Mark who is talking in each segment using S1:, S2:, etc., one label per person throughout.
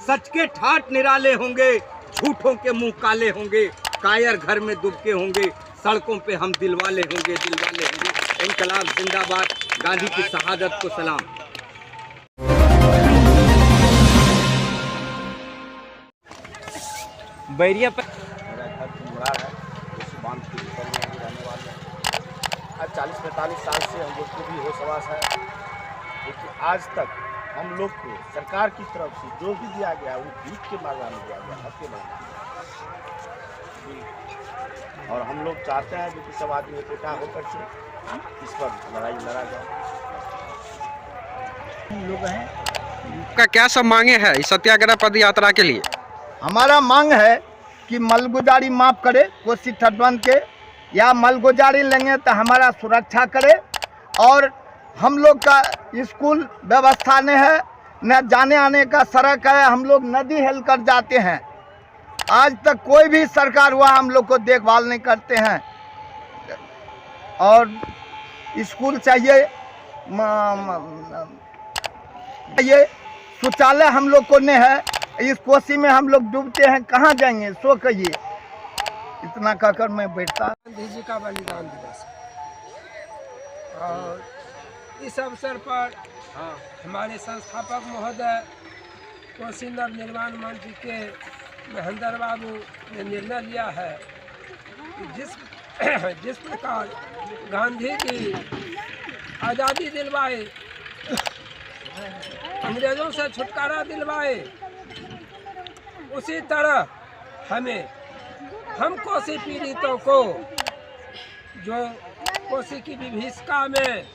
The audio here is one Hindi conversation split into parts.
S1: सच के ठाट निराले होंगे, झूठों के मुंह काले होंगे, कायर घर में दुबके होंगे, सड़कों पे हम दिलवाले होंगे, दिलवाले होंगे। इनकलाब जिंदाबाद, गांधी की शहादत को सलाम। बैरिया पर
S2: मेरा घर कुंभरा है, उस बांध के ऊपर में हम रहने वाले हैं। आज 40-45 साल से हम लोग को भी होशवास है, लेकिन आज तक हम लोग को सरकार की तरफ से जो भी दिया गया वो भीख के मांगा में दिया गया, हक के मांगा। और हम लोग चाहते हैं कि सब आदमी इकट्ठा होकर से इस पर लड़ाई लड़ा जाए। हम लोग हैं
S3: का क्या सब मांगे हैं इस सत्याग्रह पद यात्रा के लिए?
S2: हमारा मांग है कि मलगुजारी माफ़ करे कोसी तटबंध के, या मलगुजारी लेंगे तो हमारा सुरक्षा करे। और हम लोग का स्कूल व्यवस्था नहीं है, न जाने आने का सड़क है, हम लोग नदी हेल कर जाते हैं। आज तक कोई भी सरकार हुआ हम लोग को देखभाल नहीं करते हैं। और स्कूल चाहिए, ये शौचालय हम लोग को नहीं है। इस कोसी में हम लोग डूबते हैं, कहाँ जाएंगे सो कहिए। इतना कहकर मैं बैठता।
S4: गांधी जी का बलिदान दिवस और इस अवसर पर हमारे संस्थापक महोदय कोसी नव निर्माण मंच के महेंद्र बाबू ने निर्णय लिया है कि जिस प्रकार गांधी जी आज़ादी दिलवाए, अंग्रेज़ों से छुटकारा दिलवाए, उसी तरह हम कोसी पीड़ितों को, जो कोसी की विभीषिका में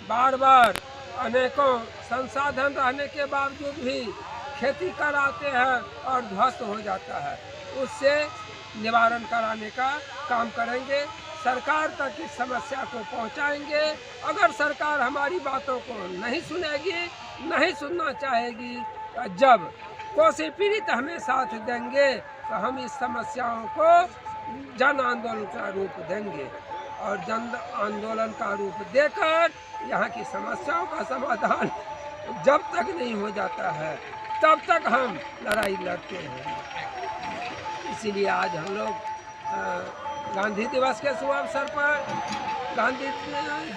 S4: बार बार अनेकों संसाधन रहने के बावजूद भी खेती कराते हैं और ध्वस्त हो जाता है, उससे निवारण कराने का काम करेंगे। सरकार तक इस समस्या को पहुंचाएंगे। अगर सरकार हमारी बातों को नहीं सुनेगी, नहीं सुनना चाहेगी, तो जब कोसी पीड़ित हमें साथ देंगे तो हम इस समस्याओं को जन आंदोलन का रूप देंगे और जन आंदोलन का रूप देकर यहाँ की समस्याओं का समाधान जब तक नहीं हो जाता है तब तक हम लड़ाई लड़ते हैं। इसीलिए आज हम लोग गांधी दिवस के शुभ अवसर पर, गांधी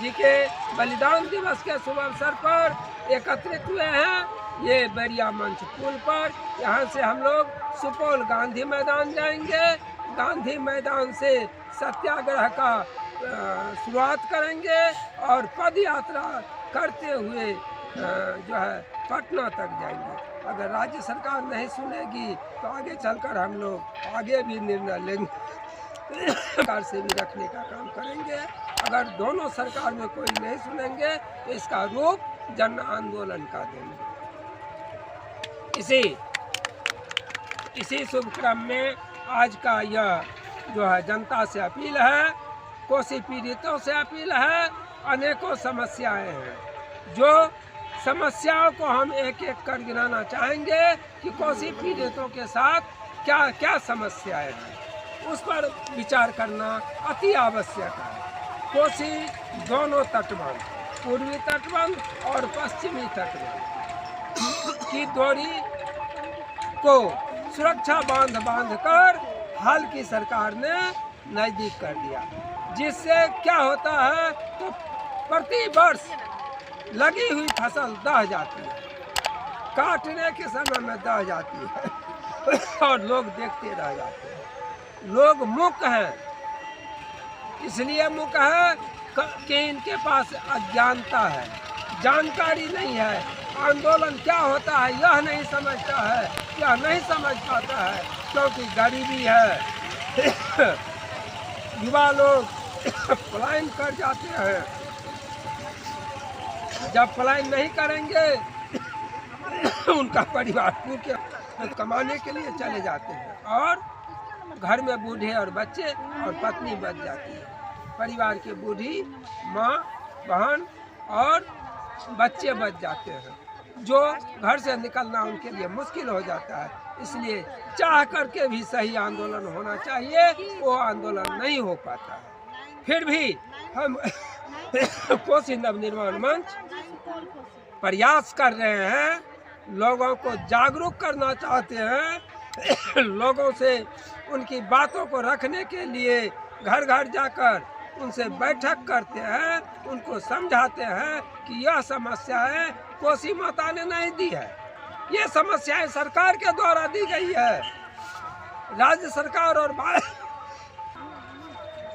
S4: जी के बलिदान दिवस के शुभ अवसर पर एकत्रित हुए हैं। ये बैरिया मंच पुल पर, यहाँ से हम लोग सुपौल गांधी मैदान जाएंगे। गांधी मैदान से सत्याग्रह का शुरुआत करेंगे और पद यात्रा करते हुए जो है पटना तक जाएंगे। अगर राज्य सरकार नहीं सुनेगी तो आगे चलकर हम लोग आगे भी निर्णय लेंगे, सरकार से भी रखने का काम करेंगे। अगर दोनों सरकार में कोई नहीं सुनेंगे तो इसका रूप जन आंदोलन का देंगे। इसी शुभ क्रम में आज का यह जो है जनता से अपील है, कोसी पीड़ितों से अपील है। अनेकों समस्याएं हैं, जो समस्याओं को हम एक एक कर गिनाना चाहेंगे कि कोसी पीड़ितों के साथ क्या क्या समस्याएं हैं, उस पर विचार करना अति आवश्यक है। कोसी दोनों तटबंध, पूर्वी तटबंध और पश्चिमी तटबंध की दूरी को सुरक्षा बांध कर हाल की सरकार ने नज़दीक कर दिया, जिससे क्या होता है तो प्रति वर्ष लगी हुई फसल दह जाती है, काटने के समय में दह जाती है और लोग देखते रह जाते हैं। लोग मूक हैं, इसलिए मूक है कि इनके पास अज्ञानता है, जानकारी नहीं है। आंदोलन क्या होता है यह नहीं समझता है, यह नहीं समझ पाता है, क्योंकि गरीबी है। युवा लोग पलायन कर जाते हैं, जब पलायन नहीं करेंगे उनका परिवार भूखे कमाने के लिए चले जाते हैं और घर में बूढ़े और बच्चे और पत्नी बच जाती है। परिवार के बूढ़ी माँ, बहन और बच्चे बच जाते हैं, जो घर से निकलना उनके लिए मुश्किल हो जाता है। इसलिए चाह करके भी सही आंदोलन होना चाहिए, वो आंदोलन नहीं हो पाता है। फिर भी हम कोसी नव निर्माण मंच प्रयास कर रहे हैं लोगों को जागरूक करना चाहते हैं। लोगों से उनकी बातों को रखने के लिए घर घर जाकर उनसे बैठक करते हैं, उनको समझाते हैं कि यह समस्या है कोसी माता ने नहीं दी है, ये समस्याएं सरकार के द्वारा दी गई है। राज्य सरकार और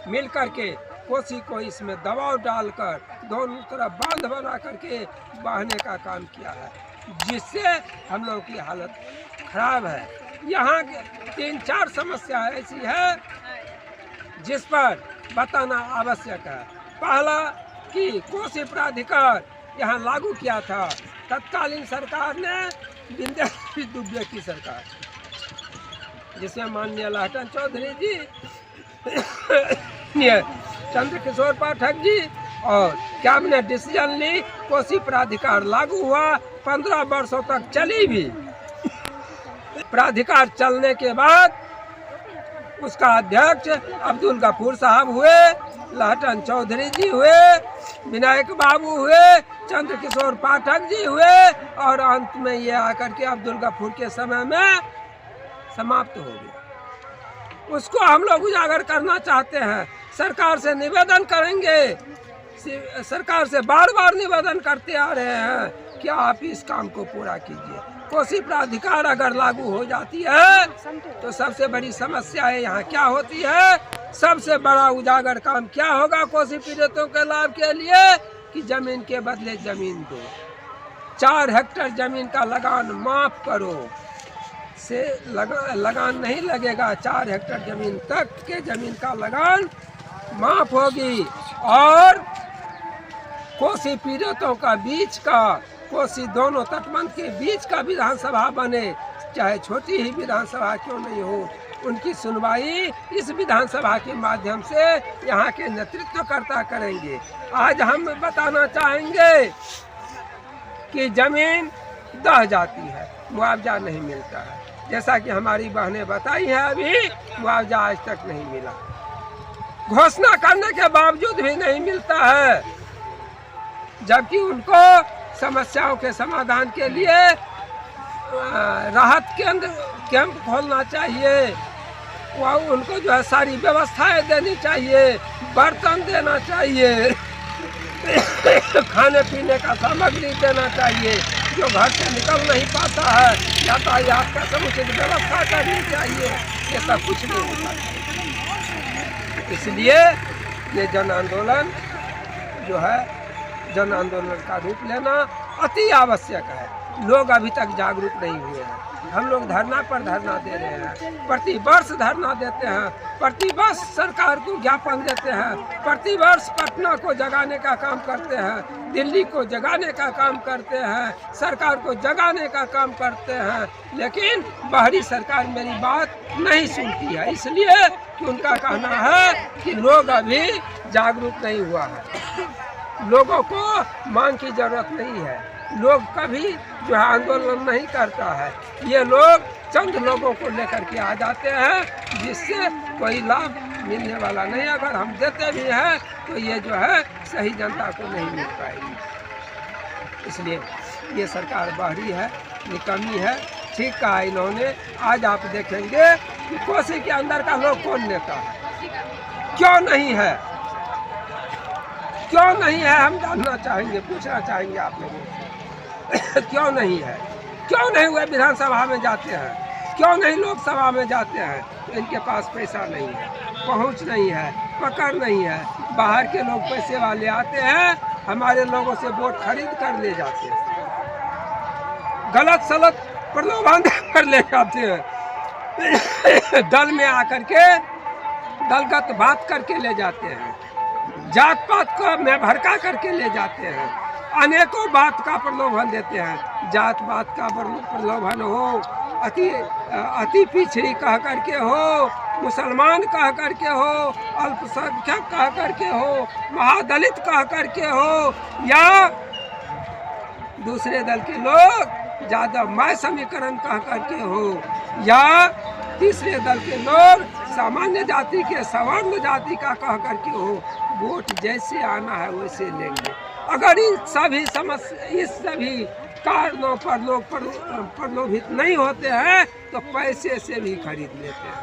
S4: मिल करके कोसी को इसमें दबाव डालकर दोनों तरफ बांध बना करके बहाने का काम किया है, जिससे हम लोगों की हालत खराब है। यहाँ 3-4 समस्या ऐसी है जिस पर बताना आवश्यक है। पहला कि कोसी प्राधिकार यहाँ लागू किया था तत्कालीन सरकार ने, विंध्याचल दुबे की सरकार, जिसमें माननीय लहटन चौधरी जी, चंद्रकिशोर पाठक जी और कैबिनेट डिसीजन ली, कोसी प्राधिकार लागू हुआ, 15 वर्षों तक चली भी। प्राधिकार चलने के बाद उसका अध्यक्ष अब्दुल गफूर साहब हुए, लहटन चौधरी जी हुए, विनायक बाबू हुए, चंद्रकिशोर पाठक जी हुए और अंत में ये आकर के अब्दुल गफूर के समय में समाप्त हो गया। उसको हम लोग उजागर करना चाहते हैं, सरकार से निवेदन करेंगे, सरकार से बार बार निवेदन करते आ रहे हैं कि आप इस काम को पूरा कीजिए। कोसी प्राधिकार अगर लागू हो जाती है तो सबसे बड़ी समस्या है यहाँ क्या होती है, सबसे बड़ा उजागर काम क्या होगा कोसी पीड़ितों के लाभ के लिए कि जमीन के बदले जमीन दो, 4 हेक्टेयर जमीन का लगान माफ करो, से लगान नहीं लगेगा, 4 हेक्टेयर जमीन तक के जमीन का लगान माफ होगी और कोसी पीड़ितों का बीच का, कोसी दोनों तटबंध के बीच का विधानसभा बने, चाहे छोटी ही विधानसभा क्यों नहीं हो, उनकी सुनवाई इस विधानसभा के माध्यम से यहाँ के नेतृत्वकर्ता करेंगे। आज हम बताना चाहेंगे कि जमीन दह जाती है, मुआवजा नहीं मिलता है, जैसा कि हमारी बहनें बताई हैं, अभी मुआवजा आज तक नहीं मिला, घोषणा करने के बावजूद भी नहीं मिलता है, जबकि उनको समस्याओं के समाधान के लिए राहत केंद्र कैंप खोलना चाहिए, वह उनको जो है सारी व्यवस्थाएं देनी चाहिए, बर्तन देना चाहिए, खाने पीने का सामग्री देना चाहिए, जो घर से निकल नहीं पाता है यातायात का समुचित व्यवस्था करनी चाहिए, ये सब कुछ नहीं होता। इसलिए ये जन आंदोलन जो है, जन आंदोलन का रूप लेना अति आवश्यक है। लोग अभी तक जागरूक नहीं हुए हैं, हम लोग धरना पर धरना दे रहे हैं, प्रति वर्ष धरना देते हैं, प्रति वर्ष सरकार को ज्ञापन देते हैं, प्रति वर्ष पटना को जगाने का काम करते हैं, दिल्ली को जगाने का काम करते हैं, सरकार को जगाने का काम करते हैं, लेकिन बाहरी सरकार मेरी बात नहीं सुनती है, इसलिए कि उनका कहना है कि लोग अभी जागरूक नहीं हुआ है, लोगों को मांग की जरूरत नहीं है, लोग कभी जो है आंदोलन नहीं करता है, ये लोग चंद लोगों को लेकर के आ जाते हैं जिससे कोई लाभ मिलने वाला नहीं, अगर हम देते भी हैं तो ये जो है सही जनता को नहीं मिल पाएगी। इसलिए ये सरकार बाहरी है, निकम्मी है, ठीक कहा इन्होंने। आज आप देखेंगे कि कोसी के अंदर का लोग कौन नेता है, क्यों नहीं है, क्यों नहीं है, हम जानना चाहेंगे, पूछना चाहेंगे आप लोगों से क्यों नहीं है, क्यों नहीं हुए विधानसभा में जाते हैं, क्यों नहीं लोकसभा में जाते हैं, तो इनके पास पैसा नहीं है, पहुंच नहीं है, पकड़ नहीं है, बाहर के लोग पैसे वाले आते हैं, हमारे लोगों से वोट खरीद कर ले जाते हैं, गलत सलत प्रलोभन कर ले जाते हैं, दल में आकर के दलगत बात करके ले जाते हैं, जात पात को में भड़का करके ले जाते हैं, अनेकों बात का प्रलोभन देते हैं, जात पात का प्रलोभन हो, अति पिछड़ी कह करके हो, मुसलमान कह करके हो, अल्पसंख्यक कह करके हो, महादलित कह करके हो, या दूसरे दल के लोग ज़्यादा मय समीकरण कह करके हो, या तीसरे दल के लोग सामान्य जाति के सवर्ण जाति का कह करके हो, वोट जैसे आना है वैसे लेंगे। अगर इन सभी कारणों पर लोग प्रलोभित नहीं होते हैं तो पैसे से भी खरीद लेते हैं।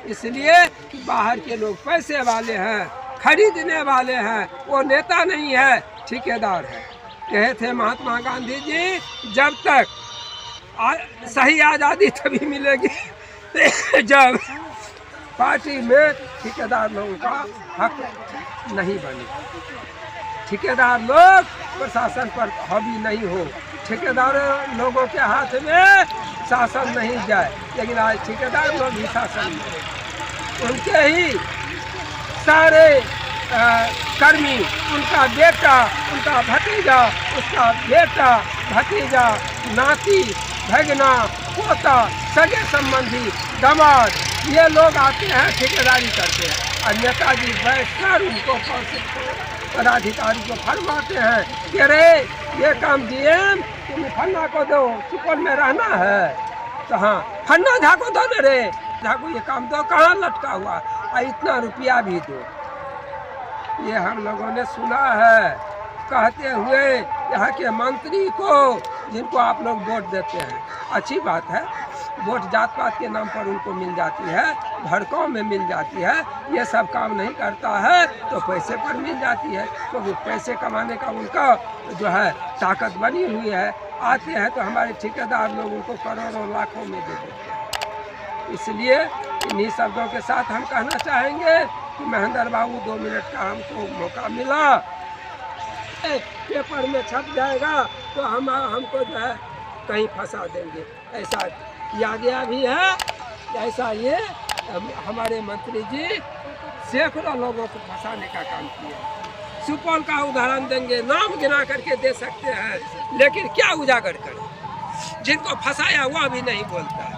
S4: इसलिए कि बाहर के लोग पैसे वाले हैं, खरीदने वाले हैं, वो नेता नहीं है, ठेकेदार है। कहे थे महात्मा गांधी जी, जब तक सही आज़ादी तभी मिलेगी जब पार्टी में ठेकेदार लोगों का हक नहीं बने, ठेकेदार लोग प्रशासन पर हावी नहीं हो, ठेकेदार लोगों के हाथ में शासन नहीं जाए। लेकिन आज ठेकेदार लोग ही शासन में, उनके ही सारे कर्मी, उनका बेटा, उनका भतीजा, उसका बेटा, भतीजा, नाती, भगना, पोता, सगे संबंधी, दामाद, ये लोग आते हैं ठेकेदारी करते हैं और नेताजी बैठकर उनको पदाधिकारी को फरमाते हैं कि अरे ये काम डीएम तुम फन्ना को दो, सुपौल में रहना है तो हाँ फन्ना झा को दो रे, झा को ये काम दो, कहाँ लटका हुआ और इतना रुपया भी दो। ये हम लोगों ने सुना है कहते हुए यहाँ के मंत्री को, जिनको आप लोग वोट देते हैं। अच्छी बात है, वोट जात पात के नाम पर उनको मिल जाती है, भड़काऊ में मिल जाती है, ये सब काम नहीं करता है तो पैसे पर मिल जाती है, क्योंकि पैसे कमाने का उनका जो है ताकत बनी हुई है। आते हैं तो हमारे ठेकेदार लोग उनको करोड़ों लाखों में दे देते हैं। इसलिए इन्हीं शब्दों के साथ हम कहना चाहेंगे कि महेंद्र बाबू 2 मिनट का हमको मौका मिला, पेपर में छप जाएगा तो हमको जो है कहीं फंसा देंगे, ऐसा किया गया भी है। ऐसा ये हमारे मंत्री जी सैकड़ों लोगों को फंसाने का काम किया। सुपौल का उदाहरण देंगे, नाम गिना करके दे सकते हैं, लेकिन क्या उजागर करें, जिनको फंसाया हुआ भी नहीं बोलता है।